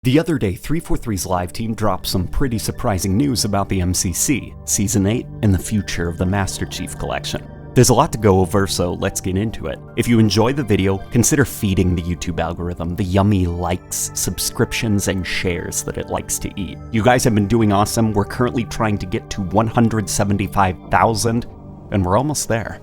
The other day, 343's live team dropped some pretty surprising news about the MCC, Season 8, and the future of the Master Chief Collection. There's a lot to go over, so let's get into it. If you enjoy the video, consider feeding the YouTube algorithm the yummy likes, subscriptions, and shares that it likes to eat. You guys have been doing awesome. We're currently trying to get to 175,000, and we're almost there.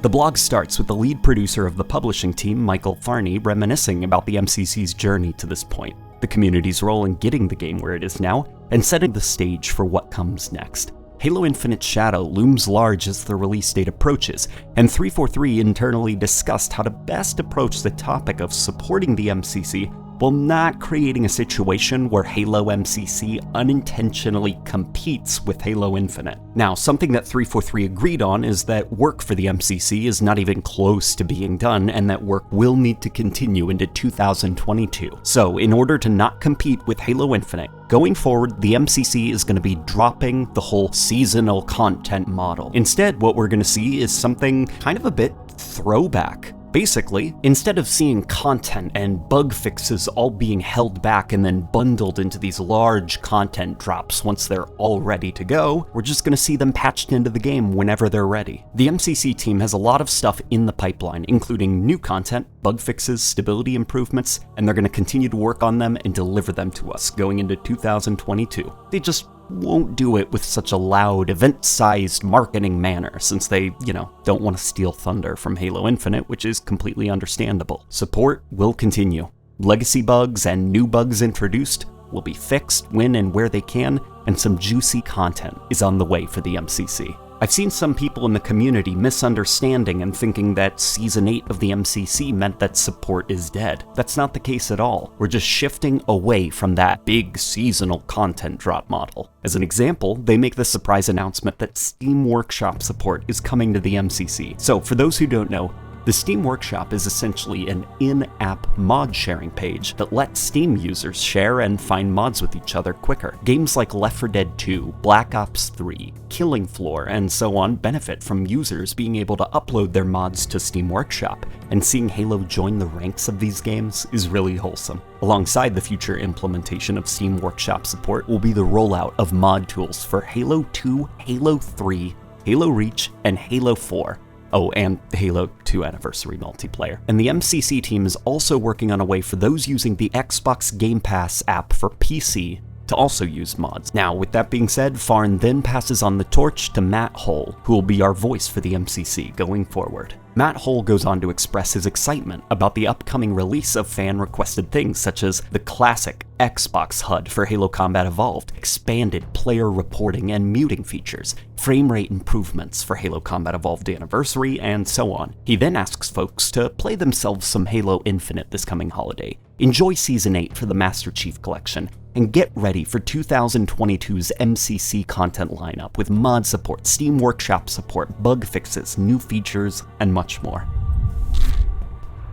The blog starts with the lead producer of the publishing team, Michael Farney, reminiscing about the MCC's journey to this point, the community's role in getting the game where it is now, and setting the stage for what comes next. Halo Infinite's shadow looms large as the release date approaches, and 343 internally discussed how to best approach the topic of supporting the MCC while not creating a situation where Halo MCC unintentionally competes with Halo Infinite. Now, something that 343 agreed on is that work for the MCC is not even close to being done, and that work will need to continue into 2022. So, in order to not compete with Halo Infinite, going forward, the MCC is going to be dropping the whole seasonal content model. Instead, what we're going to see is something kind of a bit throwback. Basically, instead of seeing content and bug fixes all being held back and then bundled into these large content drops once they're all ready to go, we're just going to see them patched into the game whenever they're ready. The MCC team has a lot of stuff in the pipeline, including new content, bug fixes, stability improvements, and they're going to continue to work on them and deliver them to us going into 2022. They just won't do it with such a loud, event-sized marketing manner, since they, don't want to steal thunder from Halo Infinite, which is completely understandable. Support will continue. Legacy bugs and new bugs introduced will be fixed when and where they can, and some juicy content is on the way for the MCC. I've seen some people in the community misunderstanding and thinking that Season 8 of the MCC meant that support is dead. That's not the case at all. We're just shifting away from that big seasonal content drop model. As an example, they make the surprise announcement that Steam Workshop support is coming to the MCC. So, for those who don't know, the Steam Workshop is essentially an in-app mod sharing page that lets Steam users share and find mods with each other quicker. Games like Left 4 Dead 2, Black Ops 3, Killing Floor, and so on benefit from users being able to upload their mods to Steam Workshop, and seeing Halo join the ranks of these games is really wholesome. Alongside the future implementation of Steam Workshop support will be the rollout of mod tools for Halo 2, Halo 3, Halo Reach, and Halo 4. Oh, and Halo 2 Anniversary multiplayer. And the MCC team is also working on a way for those using the Xbox Game Pass app for PC to also use mods. Now, with that being said, Farn then passes on the torch to Matt Hull, who will be our voice for the MCC going forward. Matt Hull goes on to express his excitement about the upcoming release of fan-requested things such as the classic Xbox HUD for Halo Combat Evolved, expanded player reporting and muting features, frame rate improvements for Halo Combat Evolved Anniversary, and so on. He then asks folks to play themselves some Halo Infinite this coming holiday, enjoy Season 8 for the Master Chief Collection, and get ready for 2022's MCC content lineup with mod support, Steam Workshop support, bug fixes, new features, and much more.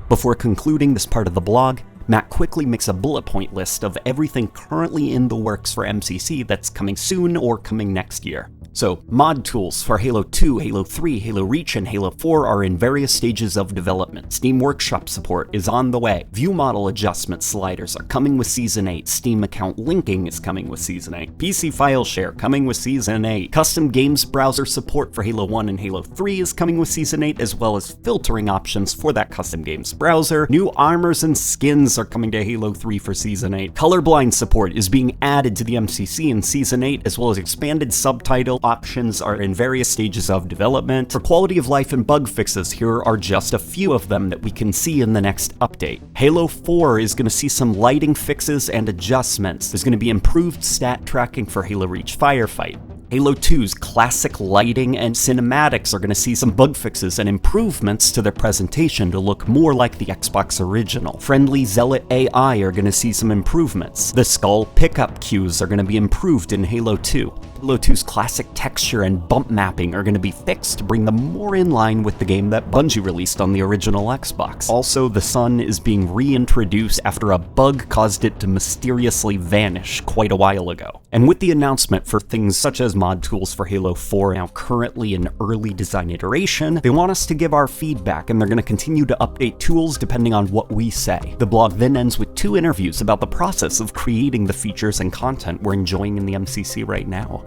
Before concluding this part of the blog, Matt quickly makes a bullet point list of everything currently in the works for MCC that's coming soon or coming next year. So, mod tools for Halo 2, Halo 3, Halo Reach, and Halo 4 are in various stages of development. Steam Workshop support is on the way. View model adjustment sliders are coming with Season 8. Steam account linking is coming with Season 8. PC file share coming with Season 8. Custom games browser support for Halo 1 and Halo 3 is coming with Season 8, as well as filtering options for that custom games browser. New armors and skins are coming to Halo 3 for Season 8. Colorblind support is being added to the MCC in Season 8, as well as expanded subtitle options are in various stages of development. For quality of life and bug fixes, here are just a few of them that we can see in the next update. Halo 4 is going to see some lighting fixes and adjustments. There's going to be improved stat tracking for Halo Reach Firefight. Halo 2's classic lighting and cinematics are going to see some bug fixes and improvements to their presentation to look more like the Xbox original. Friendly Zealot AI are going to see some improvements. The skull pickup cues are going to be improved in Halo 2. Halo 2's classic texture and bump mapping are going to be fixed to bring them more in line with the game that Bungie released on the original Xbox. Also, the sun is being reintroduced after a bug caused it to mysteriously vanish quite a while ago. And with the announcement for things such as mod tools for Halo 4 now currently in early design iteration. They want us to give our feedback, and they're going to continue to update tools depending on what we say. The blog then ends with 2 interviews about the process of creating the features and content we're enjoying in the MCC right now.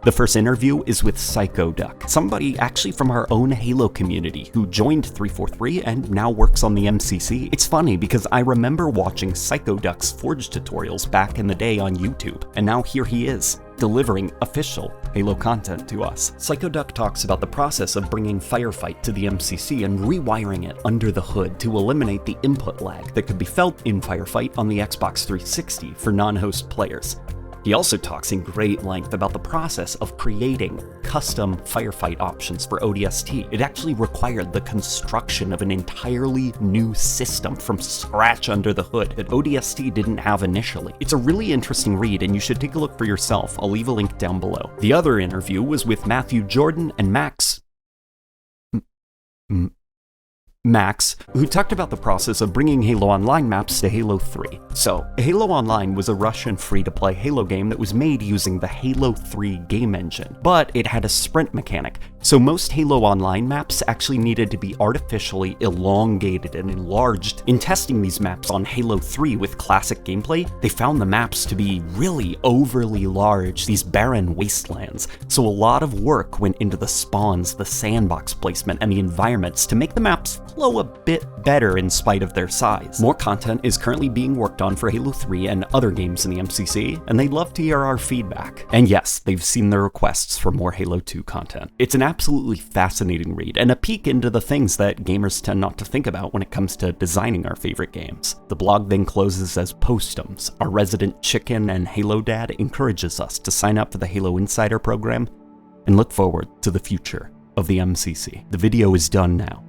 The first interview is with PsychoDuck, somebody actually from our own Halo community who joined 343 and now works on the MCC. It's funny because I remember watching PsychoDuck's Forge tutorials back in the day on YouTube, and now here he is, delivering official Halo content to us. PsychoDuck talks about the process of bringing Firefight to the MCC and rewiring it under the hood to eliminate the input lag that could be felt in Firefight on the Xbox 360 for non-host players. He also talks in great length about the process of creating custom Firefight options for ODST. It actually required the construction of an entirely new system from scratch under the hood that ODST didn't have initially. It's a really interesting read, and you should take a look for yourself. I'll leave a link down below. The other interview was with Matthew Jordan and Max, who talked about the process of bringing Halo Online maps to Halo 3. So, Halo Online was a Russian free-to-play Halo game that was made using the Halo 3 game engine, but it had a sprint mechanic, so most Halo Online maps actually needed to be artificially elongated and enlarged. In testing these maps on Halo 3 with classic gameplay, they found the maps to be really overly large, these barren wastelands, so a lot of work went into the spawns, the sandbox placement, and the environments to make the maps flow a bit better in spite of their size. More content is currently being worked on for Halo 3 and other games in the MCC, and they'd love to hear our feedback. And yes, they've seen the requests for more Halo 2 content. It's an absolutely fascinating read, and a peek into the things that gamers tend not to think about when it comes to designing our favorite games. The blog then closes as postums. Our resident chicken and Halo dad encourages us to sign up for the Halo Insider program and look forward to the future of the MCC. The video is done now.